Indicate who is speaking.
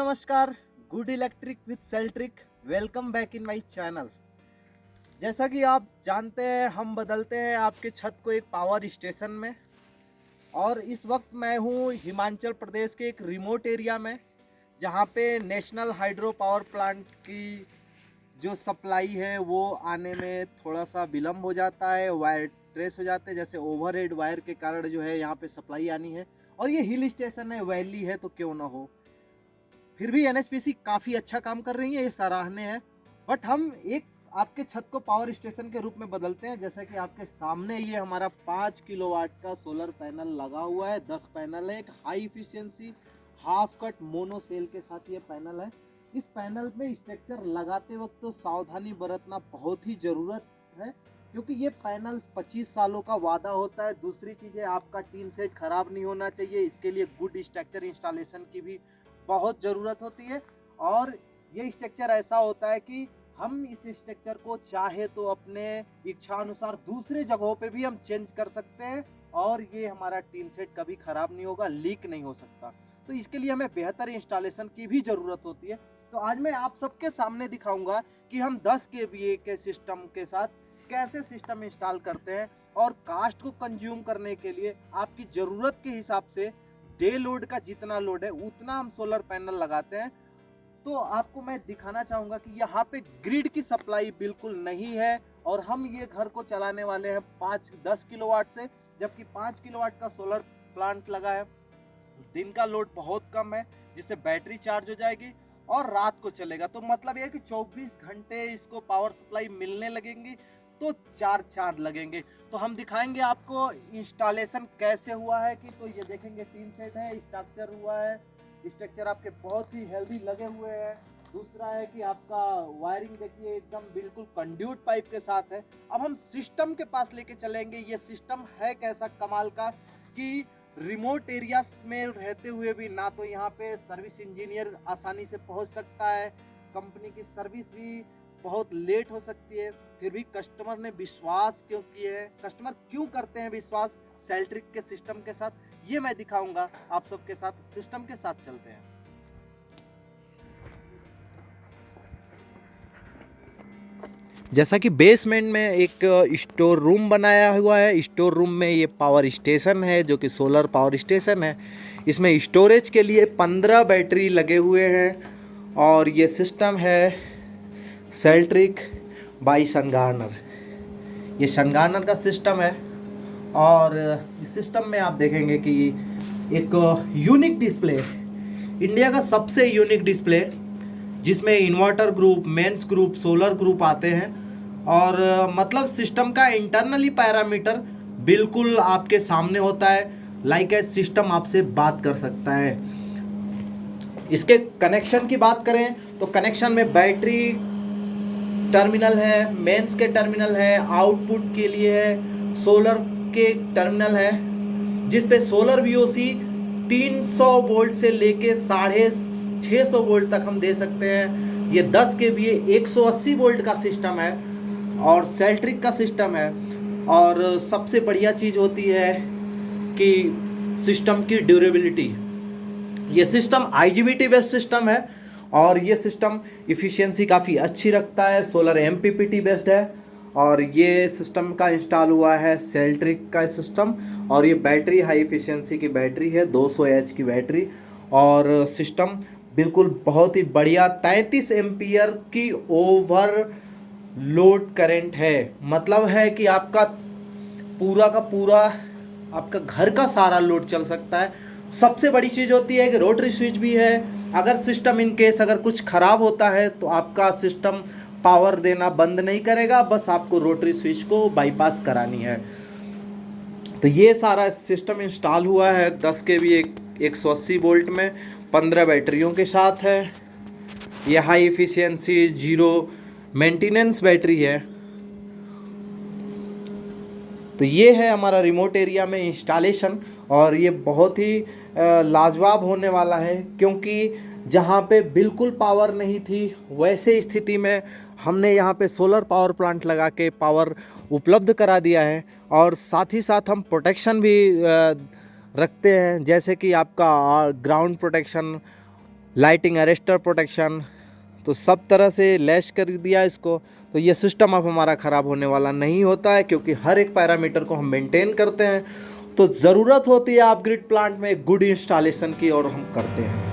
Speaker 1: नमस्कार, good electric with Seltric. Welcome back in my channel. जैसा कि आप जानते हैं, हम बदलते हैं आपके छत को एक पावर स्टेशन में। और इस वक्त मैं हूँ हिमाचल प्रदेश के एक रिमोट एरिया में, जहाँ पे नेशनल हाइड्रो पावर प्लांट की जो सप्लाई है वो आने में थोड़ा सा विलम्ब हो जाता है। वायर ट्रेस हो जाते हैं, जैसे ओवरहेड वायर के कारण जो है यहाँ पे सप्लाई आनी है। और ये हिल स्टेशन है, वैली है, तो क्यों ना हो। फिर भी एनएचपीसी काफ़ी अच्छा काम कर रही है, ये सराहनीय है। बट हम एक आपके छत को पावर स्टेशन के रूप में बदलते हैं। जैसा कि आपके सामने ये हमारा 5 किलोवाट का सोलर पैनल लगा हुआ है। 10 पैनल है, एक high efficiency half cut mono cell के साथ ये पैनल है। इस पैनल में स्ट्रक्चर लगाते वक्त तो सावधानी बरतना बहुत ही ज़रूरत है, क्योंकि ये पैनल 25 सालों का वादा होता है। दूसरी चीज़ें, आपका टीन सेट खराब नहीं होना चाहिए, इसके लिए गुड स्ट्रक्चर इंस्टॉलेशन की भी बहुत ज़रूरत होती है। और ये स्ट्रक्चर ऐसा होता है कि हम इस स्ट्रक्चर को चाहे तो अपने इच्छा अनुसार दूसरे जगहों पे भी हम चेंज कर सकते हैं, और ये हमारा टीन सेट कभी ख़राब नहीं होगा, लीक नहीं हो सकता। तो इसके लिए हमें बेहतर इंस्टॉलेशन की भी ज़रूरत होती है। तो आज मैं आप सबके सामने दिखाऊंगा कि हम 10 kVA के सिस्टम के साथ कैसे सिस्टम इंस्टॉल करते हैं, और कास्ट को कंज्यूम करने के लिए आपकी ज़रूरत के हिसाब से डे लोड का जितना लोड है उतना हम सोलर पैनल लगाते हैं। तो आपको मैं दिखाना चाहूँगा कि यहाँ पे ग्रिड की सप्लाई बिल्कुल नहीं है, और हम ये घर को चलाने वाले हैं 5-10 किलोवाट से, जबकि 5 किलोवाट का सोलर प्लांट लगा है। दिन का लोड बहुत कम है, जिससे बैटरी चार्ज हो जाएगी और रात को चलेगा। तो मतलब ये है कि 24 घंटे इसको पावर सप्लाई मिलने लगेंगी, तो चार लगेंगे। तो हम दिखाएंगे आपको इंस्टॉलेशन कैसे हुआ है। कि तो ये देखेंगे, टीन सेट है, स्ट्रक्चर हुआ है, स्ट्रक्चर आपके बहुत ही हेल्दी लगे हुए हैं। दूसरा है कि आपका वायरिंग देखिए, एकदम बिल्कुल कंड्यूट पाइप के साथ है। अब हम सिस्टम के पास लेके चलेंगे। ये सिस्टम है कैसा कमाल का कि रिमोट एरिया में रहते हुए भी ना तो यहाँ पे सर्विस इंजीनियर आसानी से पहुँच सकता है, कंपनी की सर्विस भी बहुत लेट हो सकती है, फिर भी कस्टमर ने विश्वास क्यों किए है, कस्टमर क्यों करते हैं विश्वास सेल्ट्रिक के सिस्टम के साथ, ये मैं दिखाऊंगा आप सबके साथ। सिस्टम के साथ चलते हैं। जैसा कि बेसमेंट में एक स्टोर रूम बनाया हुआ है। स्टोर रूम में ये पावर स्टेशन है, जो कि सोलर पावर स्टेशन है। इसमें स्टोरेज के लिए 15 बैटरी लगे हुए हैं, और ये सिस्टम है सेल्ट्रिक बाई सनगार्नर। ये सनगार्नर का सिस्टम है, और इस सिस्टम में आप देखेंगे कि एक यूनिक डिस्प्ले, इंडिया का सबसे यूनिक डिस्प्ले, जिसमें inverter group, mains group, solar group आते हैं। और मतलब सिस्टम का इंटरनली पैरामीटर बिल्कुल आपके सामने होता है। लाइक ए सिस्टम आपसे बात कर सकता है। इसके कनेक्शन की बात करें तो कनेक्शन में बैटरी टर्मिनल है, मेंस के टर्मिनल है, आउटपुट के लिए है, सोलर के टर्मिनल है, जिस पे सोलर वीओसी 300 वोल्ट से लेके 650 वोल्ट तक हम दे सकते हैं। ये 10 kVA 180 वोल्ट का सिस्टम है, और सेल्ट्रिक का सिस्टम है। और सबसे बढ़िया चीज़ होती है कि सिस्टम की ड्यूरेबिलिटी। ये सिस्टम IGBT बेस्ड सिस्टम है, और ये सिस्टम इफ़िशियंसी काफ़ी अच्छी रखता है। सोलर MPPT बेस्ड है, और ये सिस्टम का इंस्टॉल हुआ है सेल्ट्रिक का सिस्टम। और ये बैटरी हाई इफ़िशियंसी की बैटरी है, 200 H की बैटरी। और सिस्टम बिल्कुल बहुत ही बढ़िया 33 एम्पियर की ओवर लोड करंट है। मतलब है कि आपका पूरा का पूरा आपका घर का सारा लोड चल सकता है। सबसे बड़ी चीज़ होती है कि रोटरी स्विच भी है। अगर सिस्टम इन केस अगर कुछ ख़राब होता है तो आपका सिस्टम पावर देना बंद नहीं करेगा, बस आपको रोटरी स्विच को बाईपास करानी है। तो ये सारा सिस्टम इंस्टॉल हुआ है 10 kVA 180 वोल्ट में, 15 बैटरियों के साथ है। ये high efficiency zero maintenance battery है। तो ये है हमारा रिमोट एरिया में इंस्टॉलेशन, और ये बहुत ही लाजवाब होने वाला है, क्योंकि जहाँ पे बिल्कुल पावर नहीं थी वैसे स्थिति में हमने यहाँ पे सोलर पावर प्लांट लगा के पावर उपलब्ध करा दिया है। और साथ ही साथ हम प्रोटेक्शन भी रखते हैं, जैसे कि आपका ground protection, lighting arrester protection, तो सब तरह से लैस कर दिया इसको। तो ये सिस्टम अब हमारा ख़राब होने वाला नहीं होता है, क्योंकि हर एक पैरामीटर को हम मेंटेन करते हैं। तो ज़रूरत होती है आप ग्रिड प्लांट में गुड इंस्टॉलेशन की, और हम करते हैं।